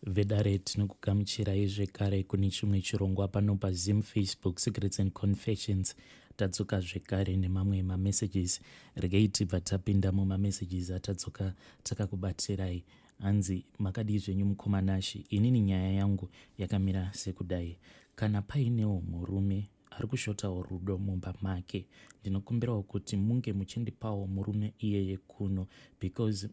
vedare tinokugamuchirai zvekare kune chimwe chirongwa pano paZim Facebook Secrets and Confessions. Tadzoka zvekare nemamwe mamessages. Regei tibva tapinda mumamessages atadzoka takakubatirai. Hanzi, makadii zvenyu mukomanashi? Inini nyaya yangu yakamira sekudai. Kana painewo murume ari kushotawo rudo mumba make, ndinokumbirawo kuti munge muchindipawo murume iyeye kuno, because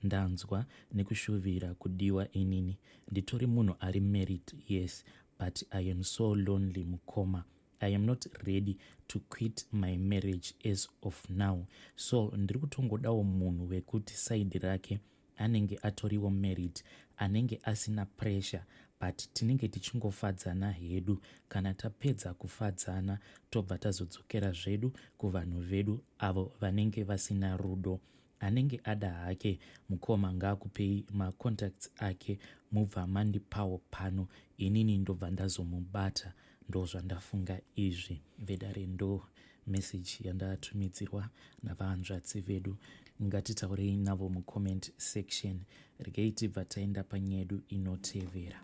ndanzwa nekushuvira kudiwa inini. Nditori munhu ari married, yes, but I am so lonely mukoma. I am not ready to quit my marriage as of now. So ndiri kutongodawo munhu wekuti side rake anenge atoriwo married, anenge asina pressure, but tinenge tichingofadzana hedu. Kana tapedza kufadzana tobva tazodzokera zvedu kuvanhu vedu avo vanenge vasina rudo. Anenge ada hake mukoma ngaakupei macontacts ake, mubva mandipawo pano, inini ndobva ndazomubata. Ndo zvandafunga izvi. Vedare ndo message yandatumidzirwa navahanzvadzi vedu. Ngatitaurei navo mucomment section. Regei tibva taenda panyedu inotevera.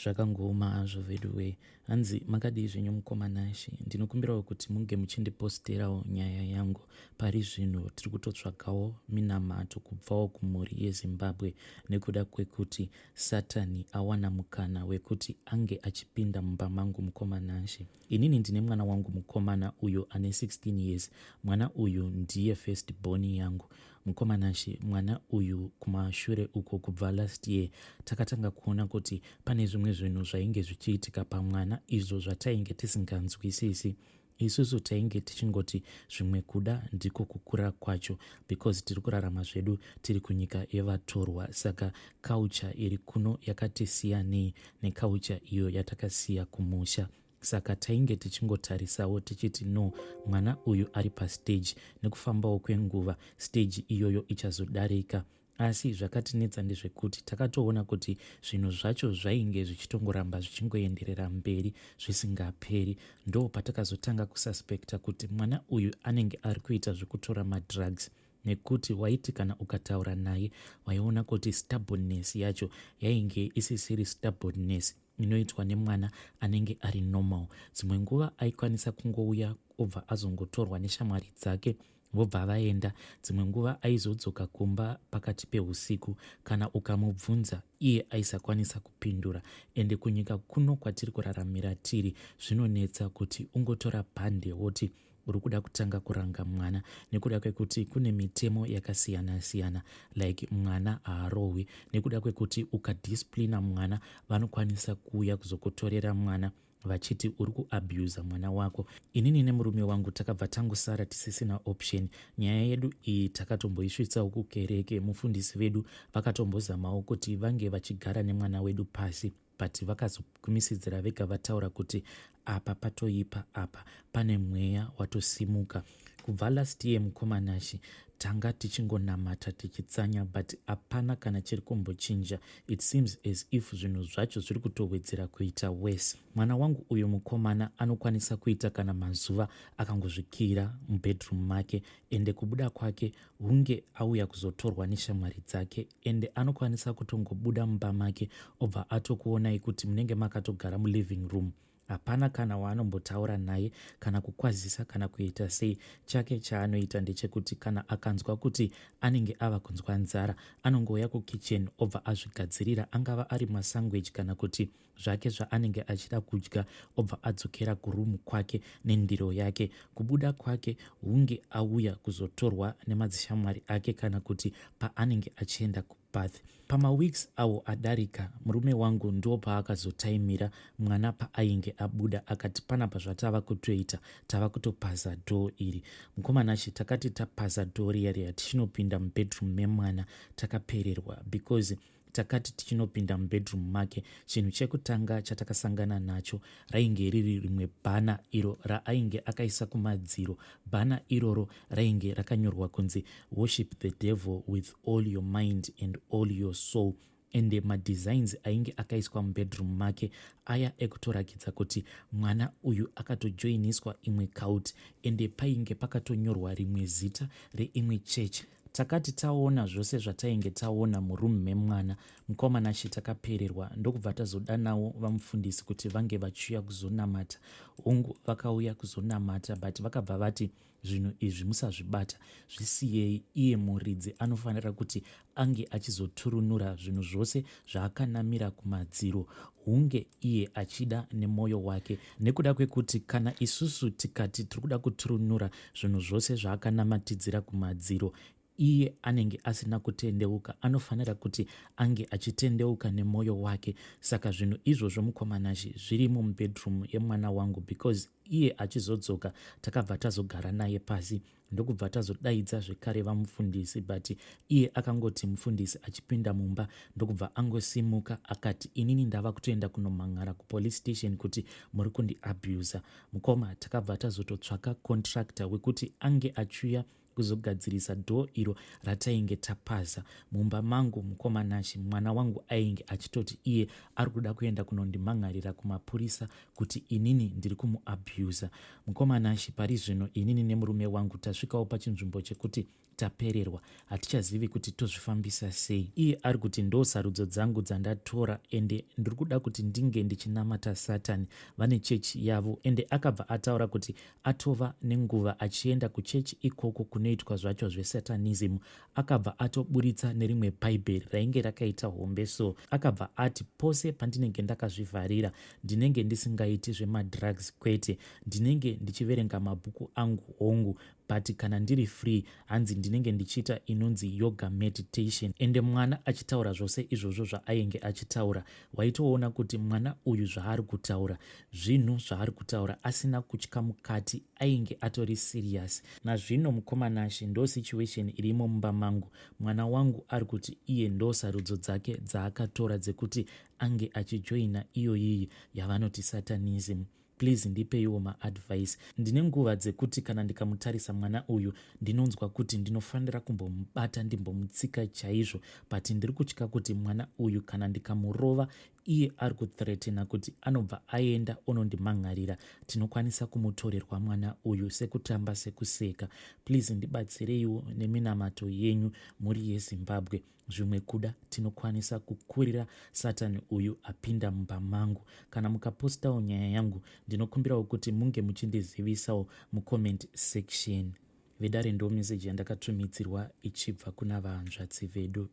Zvakangooma hazvo vedu we. Hanzi, makadii zvenyu mukomanashi? Ndinokumbirawo kuti munge muchindiposterawo nyaya yangu. Pari zvino tiri kutotsvakawo minamato kubvawo kumhuri yeZimbabwe nekuda kwekuti Satani awana mukana wekuti ange achipinda mumba mangu mukomanashi. Inini ndine mwana wangu mukomana uyo ane 16 years. Mwana uyu ndiye first born yangu. Mukomanashi, mwana uyu kumashure uko kubva last year takatanga kuona kuti pane zvimwe zvinhu zvainge zvichiitika pamwana, izvo zvatainge tisinganzwisisi. Isusu tainge tichingoti zvimwe kuda ndiko kukura kwacho, because tiri kurarama zvedu tiri kunyika yevatorwa. Saka culture iri kuno yakatisiyanei neculture iyo yatakasiya kumusha. Saka tainge tichingotarisawo tichiti no, mwana uyu ari pastage, nekufambawo kwenguva stage iyoyo ichazodarika. Asi zvakatinetsa ndezvekuti takatoona kuti zvinhu zvacho zvainge zvichitongoramba zvichingoenderera mberi zvisingaperi. Ndo patakazotanga kususpekta kuti mwana uyu anenge ari kuita zvekutora madrugs, nekuti waiti kana ukataura naye waiona kuti stubbornness yacho yainge isisiri stubbornness inoitwa nemwana anenge ari normal. Dzimwe nguva aikwanisa kungouya obva azongotorwa neshamwari dzake vobva vaenda. Dzimwe nguva aizodzoka kumba pakati peusiku, kana ukamubvunza iye aisakwanisa kupindura. Ende kunyika kuno kwatiri kuraramira tiri zvinonetsa kuti ungotora bhande woti uri kuda kutanga kuranga mwana, nekuda kwekuti kune mitemo yakasiyana-siyana, like mwana haarohwi, nekuda kwekuti ukadisciplina mwana vanokwanisa kuuya kuzokutorera mwana vachiti uri kuabhuza mwana wako. Inini nemurume wangu takabva tangosara tisisina option. Nyaya yedu iyi takatomboisvitsawo kukereke. Mufundisi vedu vakatombozamawo kuti vange vachigara nemwana wedu pasi, but vakazokumisidzira vega vataura kuti apa patoipa, apa pane mweya watosimuka. Kubva last year mukomanashi tanga tichingonamata tichitsanya, but hapana kana chiri kumbochinja. It seems as if zvinhu zvacho zviri kutowedzera kuita worse. Mwana wangu uyu mukomana anokwanisa kuita kana mazuva akangozvikira mubedroom make, ende kubuda kwake hunge auya kuzotorwa neshamwari dzake, ende anokwanisa kutongobuda mumba make obva atokuonai kuti munenge makatogara muliving room. Hapana kana waanombotaura naye kana kukwazisa kana kuita sei. Chake chaanoita ndechekuti kana akanzwa kuti anenge ava kunzwa nzara, anongouya kukitchen obva azvigadzirira, angava ari masandwich kana kuti zvake zvaanenge achida kudya, obva adzokera kurumu kwake nendiro yake. Kubuda kwake hunge auya kuzotorwa nemadzishamwari ake kana kuti paanenge achienda kubath. Pamaweeks awo adarika, murume wangu ndo paakazotaimira mwana paainge abuda, akati panapa zvatava kutoita, tava kutopaza dhoo iri. Mukomanashi, takati tapaza dhoo riya tichinopinda mubedroom memwana takapererwa, because takati tichinopinda mubedroom make, chinhu chekutanga chatakasangana nacho rainge riri rimwe bhana iro raainge akaisa kumadziro. Bhana iroro rainge rakanyorwa kunzi worship the devil with all your mind and all your soul. Ende madesigns ainge akaiswa mubedroom make aya ekutorakidza kuti mwana uyu akatojoiniswa imwe cult, ende painge pakatonyorwa rimwe zita reimwe church. takati taona zvose zvatainge taona murumu memwana mukomana shi takapererwa ndokubva tazodanawo vamufundisi kuti vange vachiuya kuzonamata hongu vakauya kuzonamata but vakabva vati zvinhu izvi musazvibata zvisiyei iye muridzi anofanira kuti ange achizoturunura zvinhu zvose zvaakanamira kumadziro hunge iye achida nemwoyo wake nekuda kwekuti kana isusu tikati tiri kuda kuturunura zvinhu zvose zvaakanamatidzira kumadziro iye anenge asina kutendeuka anofanira kuti ange achitendeuka nemwoyo wake saka zvinhu izvozvo mukomanashi zviri mubedroom yemwana wangu because iye achizodzoka takabva tazogara naye pasi ndokubva tazodaidza zvekare vamufundisi but iye akangoti mufundisi achipinda mumba ndokubva angosimuka akati inini ndava kutoenda kunomhan'ara kupolice station kuti muri kundiabusa mukoma takabva tazototsvaka contractor wekuti ange achiuya kuzogadzirisa dhoo iro ratainge tapaza mumba mangu mukomanashi mwana wangu ainge achitoti iye ari kuda kuenda kunondimhan'arira kumapurisa kuti inini ndiri kumuabusa mukomanashi pari zvino inini nemurume wangu tasvikawo pachinzvimbo chekuti tapererwa hatichazivi kuti tozvifambisa sei iye ari kuti ndo sarudzo dzangu dzandatora ende ndiri kuda kuti ndinge ndichinamata satani vane chechi yavo ende akabva ataura kuti atova nenguva achienda kuchechi ikoko kunoitwa zvacho zvesatanism akabva atoburitsa nerimwe bhaibheri rainge rakaita hombe so akabva ati pose pandinenge ndakazvivharira ndinenge ndisingaiti zvemadrugs kwete ndinenge ndichiverenga mabhuku angu hongu but kana ndiri free hanzi ndinenge ndichiita inonzi yoga meditation ende mwana achitaura zvose izvozvo zvaainge achitaura waitoona kuti mwana uyu zvaari kutaura zvinhu zvaari kutaura asina kutya mukati ainge atori serious nazvino mukomanashi ndo situation irimo mumba mangu mwana wangu ari kuti iye ndo sarudzo dzake dzaakatora dzekuti ange achijoina iyoyiyi yavanoti satanism please ndipeiwo maadvice ndine nguva dzekuti kana ndikamutarisa mwana uyu ndinonzwa kuti ndinofanira kumbomubata ndimbomutsika chaizvo but ndiri kutya kuti mwana uyu kana ndikamurova iye ari kuthreatena kuti anobva aenda onondimhan'arira tinokwanisa kumutorerwa mwana uyu sekutamba sekuseka please ndibatsireiwo neminamato yenyu muri yezimbabwe zvimwe kuda tinokwanisa kukurira satani uyu apinda mumba mangu kana mukapostawo nyaya yangu ndinokumbirawo kuti munge muchindizivisawo mucomment section vedare ndo meseji yandakatumidzirwa ichibva kuna vahanzvadzi vedu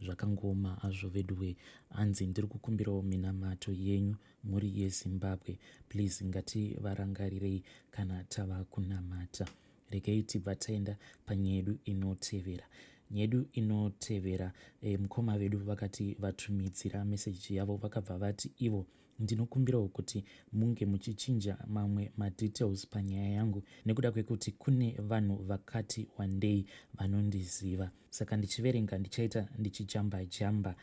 zvakangoma azvo veduwe hanzi ndiri kukumbirawo minamato yenyu muri yezimbabwe please ngativarangarirei kana tava kunamata regei tibva taenda panyaya yedu inotevera nyedu inotevera mukoma vedu vakati vatumidzira meseji yavo vakabva vati ivo ndinokumbirawo kuti munge muchichinja mamwe madetails panyaya yangu nekuda kwekuti kune vanhu vakati wandei vanondiziva saka ndichiverenga ndichaita ndichijamba jamba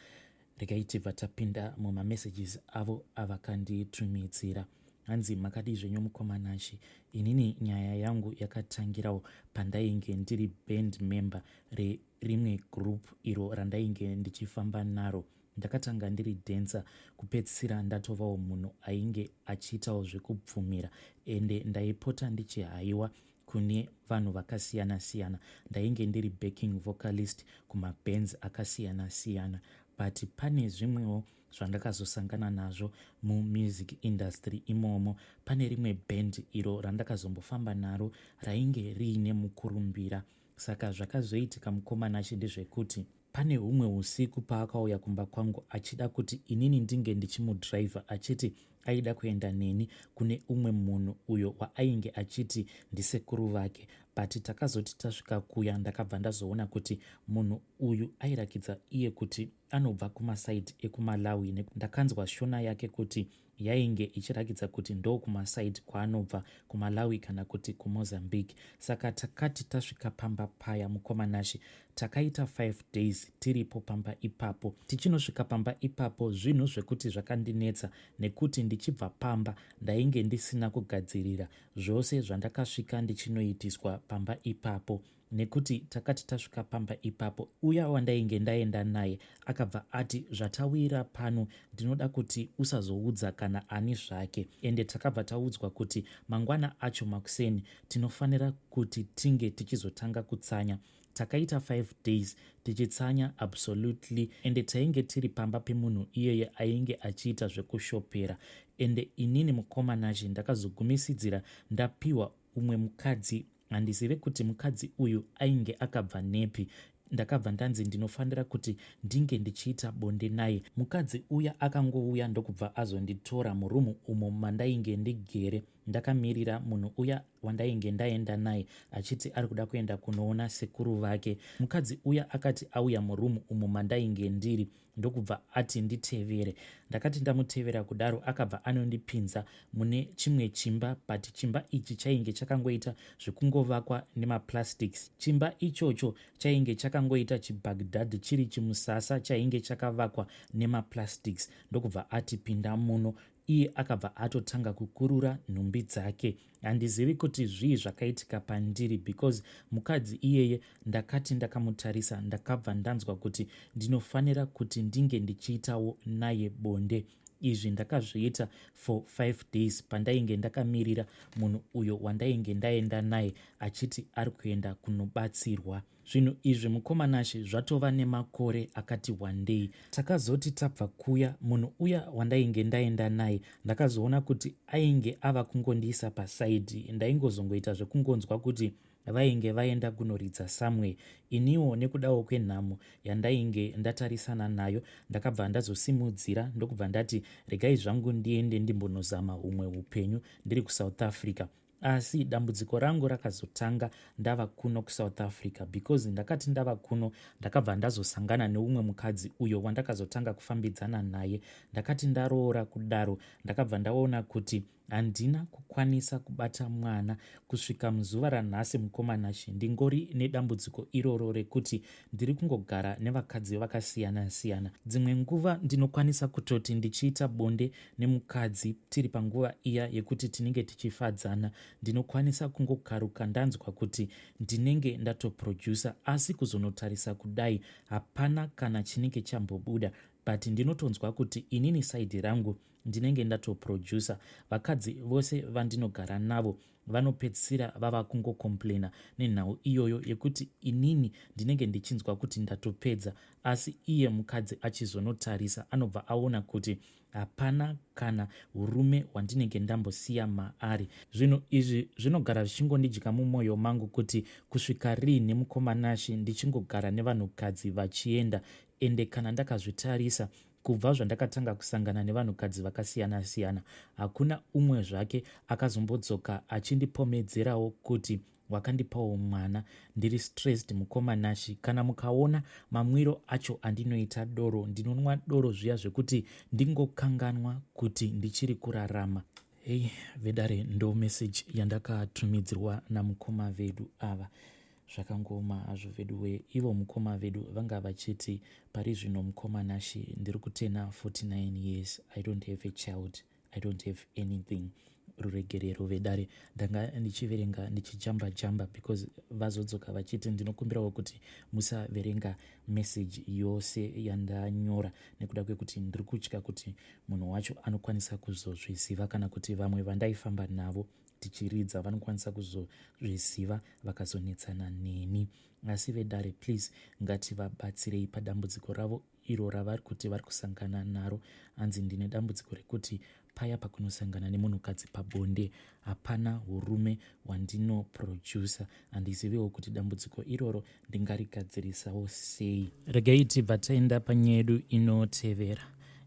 regai tibva tapinda mumamessages avo avakanditumidzira hanzi makadi zvenyu mukomanashi inini nyaya yangu yakatangirawo pandainge ndiri band member rerimwe group iro randainge ndichifamba naro ndakatanga ndiri dhensa kupedzisira ndatovawo munhu ainge achiitawo zvekupfumira ende ndaipota ndichihaiwa kune vanhu vakasiyana-siyana ndainge ndiri backing vocalist kumabands akasiyana-siyana but pane zvimwewo zvandakazosangana nazvo mumusic industry imomo pane rimwe band iro randakazombofamba naro rainge riine mukurumbira saka zvakazoitika mukomanashi ndezvekuti pane humwe usiku paakauya kumba kwangu achida kuti inini ndinge ndichimudhiraivha achiti aida kuenda neni kune umwe munhu uyo waainge achiti ndisekuru vake but takazoti tasvika kuya ndakabva ndazoona kuti munhu uyu airakidza iye kuti anobva kumasaidi ekumalawi ndakanzwa shona yake kuti yainge ichirakidza kuti ndo kumasaidi kwaanobva kumalawi kana kuti kumozambique saka takati tasvika pamba paya mukomanashi takaita 5 days tiripo pamba ipapo tichinosvika pamba ipapo zvinhu zvekuti zvakandinetsa nekuti ndichibva pamba ndainge ndisina kugadzirira zvose zvandakasvika ndichinoitiswa pamba ipapo nekuti takati tasvika pamba ipapo uya wandainge ndaenda naye akabva ati zvatawira pano ndinoda kuti usazoudza kana ani zvake ende takabva taudzwa kuti mangwana acho makuseni tinofanira kuti tinge tichizotanga kutsanya takaita 5 days tichitsanya absolutely, ende tainge tiri pamba pemunhu iyeye ainge achiita zvekushopera. Ende inini mukomanashi ndakazogumisidzira ndapiwa umwe mukadzi, handizive kuti mukadzi uyu ainge akabva nepi. Ndakabva ndanzi ndinofanira kuti ndinge ndichiita bonde naye. Mukadzi uya akangouya ndokubva azonditora murumu umo mandainge ndigere ndakamirira munhu uya wandainge ndaenda naye achiti ari kuda kuenda kunoona sekuru vake. Mukadzi uya akati auya murumu umo mandainge ndiri ndokubva ati nditevere. Ndakati ndamutevera kudaro akabva anondipinza mune chimwe chimba, but chimba ichi chainge chakangoita zvekungovakwa nemaplastics. Chimba ichocho chainge chakangoita chibhagdhadhi, chiri chimusasa chainge chakavakwa nemaplastics. Ndokubva atipinda muno, iye akabva atotanga kukurura nhumbi dzake. Handizivi kuti zvii zvakaitika pandiri, because mukadzi iyeye ndakati ndakamutarisa ndakabva ndanzwa kuti ndinofanira kuti ndinge ndichiitawo naye bonde. Izvi ndakazviita for 5 days pandainge ndakamirira munhu uyo wandainge ndaenda naye achiti ari kuenda kunobatsirwa. Zvinhu izvi mukomanashi zvatova nemakore akati 1 day. Takazoti tabva kuya, munhu uya wandainge ndaenda naye ndakazoona kuti ainge ava kungondiisa pasaidhi. Ndaingozongoita zvekungonzwa kuti vainge vaenda kunoridza somewhere. Iniwo nekudawo kwenhamo yandainge ndatarisana nayo ndakabva ndazosimudzira ndokubva ndati regai zvangu ndiende ndimbonozama humwe upenyu ndiri kuSouth Africa. Asi dambudziko rangu rakazotanga ndava kuno kuSouth Africa, because ndakati ndava kuno ndakabva ndazosangana neumwe mukadzi uyo wandakazotanga kufambidzana naye. Ndakati ndaroora kudaro ndakabva ndaona kuti handina kukwanisa kubata mwana kusvika muzuva ranhasi mukomanashi. Ndingori nedambudziko iroro rekuti ndiri kungogara nevakadzi vakasiyana siyana. Dzimwe nguva ndinokwanisa kutoti ndichiita bonde nemukadzi tiri panguva iya yekuti tinenge tichifadzana, ndinokwanisa kungokaruka ndanzwa kuti ndinenge ndatoproducer, asi kuzonotarisa kudai hapana kana chinenge chambobuda. But ndinotonzwa kuti inini saidhi rangu ndinenge ndatoproducer. Vakadzi vose vandinogara navo vanopedzisira vava kungokomplaina nenhau iyoyo yekuti inini ndinenge ndichinzwa kuti ndatopedza, asi iye mukadzi achizonotarisa anobva aona kuti hapana kana urume hwandinenge ndambosiya maari. Zvinhu izvi zvinogara zvichingondidya mumwoyo mangu kuti kusvika rini mukomanashi ndichingogara nevanhukadzi vachienda. Ende kana ndakazvitarisa kubva zvandakatanga kusangana nevanhukadzi vakasiyana siyana, hakuna umwe zvake akazombodzoka achindipomedzerawo kuti wakandipawo mwana. Ndiri stressed mukomanashi. Kana mukaona mamwiro acho andinoita doro, ndinonwa doro zviya zvekuti ndingokanganwa kuti ndichiri kurarama. Hei vedare, ndo message yandakatumidzirwa namukoma vedu ava. Zvakangoma hazvo vedu we. Ivo mukoma vedu vanga vachiti pari zvino mukomanashi ndiri kutena 49 years, I don't have a child, I don't have anything. Ruregerero vedare, ndanga ndichiverenga ndichijamba jamba because vazodzoka vachiti ndinokumbirawo kuti musaverenga message yose yandanyora nekuda kwekuti ndiri kutya kuti munhu wacho anokwanisa kuzozviziva, kana kuti vamwe vandaifamba navo tichiridza vanokwanisa kuzozviziva vakazonetsana neni. Asi vedare, please ngativabatsirei padambudziko ravo iro ravari kuti vari kusangana naro. Hanzi ndine dambudziko rekuti paya pakunosangana nemunhukadzi pabonde hapana urume hwandinoproducer. Handiziviwo kuti dambudziko iroro ndingarigadzirisawo sei. Regai tibva taenda panyaya yedu inotevera.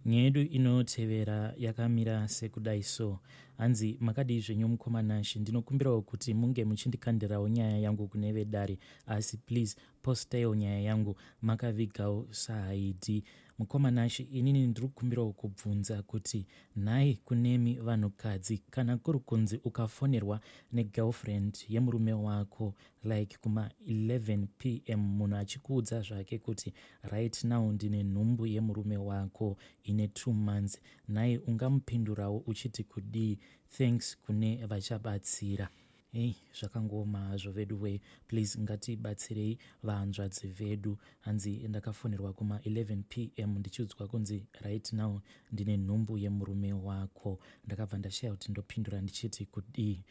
Nyaya yedu inotevera yakamira sekudai so. Hanzi makadii zvenyu mukomanashi, ndinokumbirawo kuti munge muchindikandirawo nyaya yangu kune vedare, asi please postaiwo nyaya yangu makavigawo sahaidhi. Mukomanashi, inini ndiri kukumbirawo kubvunza kuti nhai kunemi vanhukadzi, kana kuri kunzi ukafonerwa negirlfriend yemurume wako like kuma 11 PM munhu achikuudza zvake kuti right now ndine nhumbu yemurume wako ine 2 months, nhai ungamupindurawo uchiti kudii? Thanks kune vachabatsira. Hey, zvakangoma hazvo vedu we, please ngatibatsirei vahanzvadzi vedu. Hanzi ndakafonerwa kuma 11 p.m. ndichiudzwa kunzi right now ndine nhumbu yemurume wako. Ndakabva ndashaya kuti ndopindura ndichiti kudii.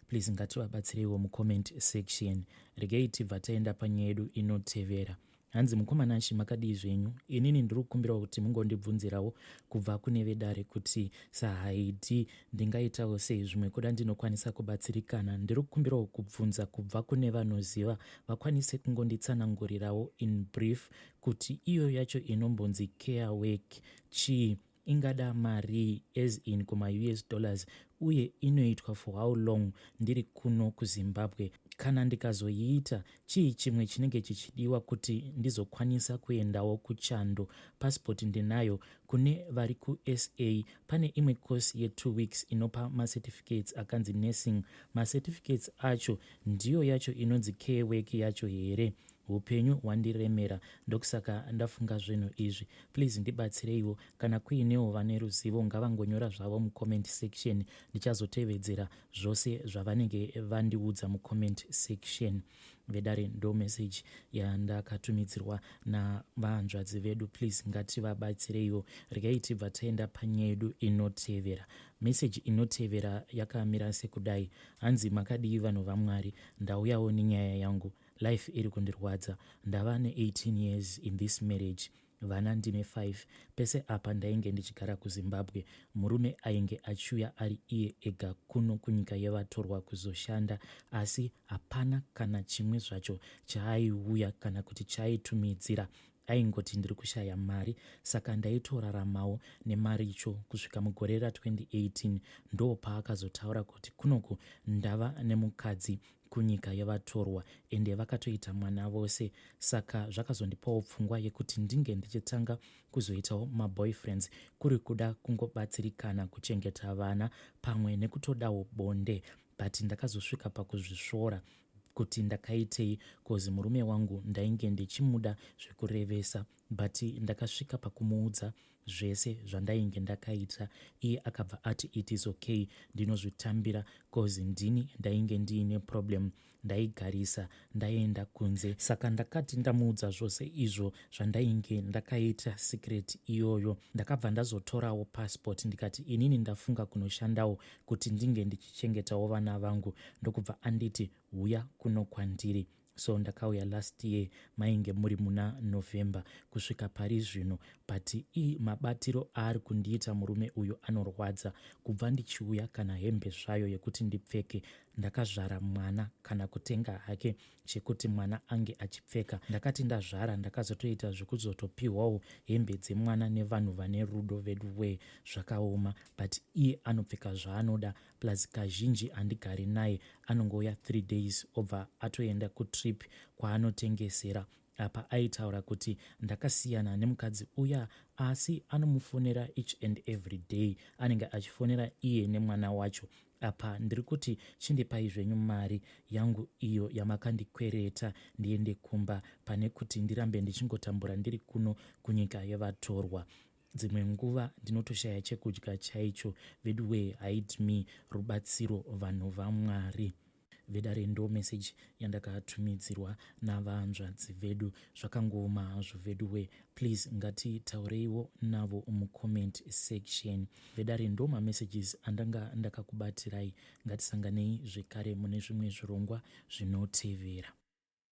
Please ngativabatsireiwo mucomment section. Regei tibva taenda panyaya yedu inotevera. Hanzi mukomana makadii zvenyu? Inini ndiri kukumbirawo kuti mungondibvunzirawo kubva kune vedare kuti sahaiti ndingaitawo sei zvimwe kuda ndinokwanisa kubatsirikana. Ndiri kukumbirawo kubvunza kubva kune vanoziva vakwanise kungonditsanangurirawo in brief kuti iyo yacho inombonzi care work chii, ingada mari as in kuma US dollars uye inoitwa for how long ndiri kuno kuZimbabwe. Kana ndikazoiita chii chimwe chinenge chichidiwa kuti ndizokwanisa kuendawo kuchando. Passport ndinayo. Kune vari kuSA pane imwe course ye2 weeks inopa macertificates akanzi nursing. Macertificates acho ndiyo yacho inonzi care work yacho here. Upenyu hwandiremera ndokusaka ndafunga zvinhu izvi. Please ndibatsireiwo. Kana kuinewo vane ruzivo ngavangonyora zvavo mucomment section. Ndichazotevedzera zvose zvavanenge vandiudza mucomment section. Vedare ndo message yandakatumidzirwa navahanzvadzi vedu. Please ngativabatsireiwo. Regai tibva taenda panyaya yedu inotevera. Message inotevera yakamira sekudai. Hanzi makadii vanhu vaMwari? Ndauyawo nenyaya yangu. Life iri kundirwadza. Ndava ne18 years in this marriage. Vana ndine 5. Pese apa ndainge ndichigara kuZimbabwe. Murume ainge achiuya ari iye ega kuno kunyika yevatorwa kuzoshanda, asi hapana kana chimwe zvacho chaaiuya kana kuti chaaitumidzira. Aingoti ndiri kushaya mari, saka ndaitoraramawo nemari icho kusvika mugore ra2018. Ndo paakazotaura kuti kunoku ndava nemukadzi kunyika yevatorwa ende vakatoita mwana vose. Saka zvakazondipawo pfungwa yekuti ndinge ndichitanga kuzoitawo maboyfriends, kuri kuda kungobatsirikana kuchengeta vana pamwe nekutodawo bonde. But ndakazosvika pakuzvisvora kuti ndakaitei kozi murume wangu ndainge ndichimuda zvekurevesa, but ndakasvika pakumuudza zvese zvandainge ndakaita. Iye akabva ati it is okay, ndinozvitambira kozi ndini ndainge ndiine problem, ndaigarisa ndaenda kunze. Saka ndakati ndamuudza zvose izvo zvandainge ndakaita secret iyoyo. Ndakabva ndazotorawo passport ndikati inini ndafunga kunoshandawo kuti ndinge ndichichengetawo vana vangu. Ndokubva anditi huya kuno kwandiri. So ndakauya last year, mainge muri muna November kusvika pari zvino. But mabatiro ari kundiita murume uyu anorwadza. Kubva ndichiuya kana hembe zvayo yekuti ndipfeke, ndakazvara mwana kana kutenga hake chekuti mwana ange achipfeka. Ndakati ndazvara ndakazotoita zvekuzotopiwawo hembe dzemwana nevanhu vane rudo vedu we. Zvakaoma, but iye anopfeka zvaanoda. Plus kazhinji andigari naye anongouya 3 days obva atoenda kutrip kwaanotengesera. Apa aitaura kuti ndakasiyana nemukadzi uya, asi anomufonera each and every day. Anenge achifonera iye nemwana wacho. Apa ndiri kuti chindipai zvenyu mari yangu iyo yamakandikwereta ndiende kumba, pane kuti ndirambe ndichingotambura ndiri kuno kunyika yevatorwa. Dzimwe nguva ndinotoshaya chekudya chaicho. Vedu we, hide me, rubatsiro vanhu vaMwari. Vedare ndo message yandakatumidzirwa navahanzvadzi vedu. Zvakangoma hazvo vedu we, please ngatitaureiwo navo mucomment section. Vedare ndo mamessages andanga ndakakubatirai. Ngatisanganei zvekare mune zvimwe zvirongwa zvinotevera.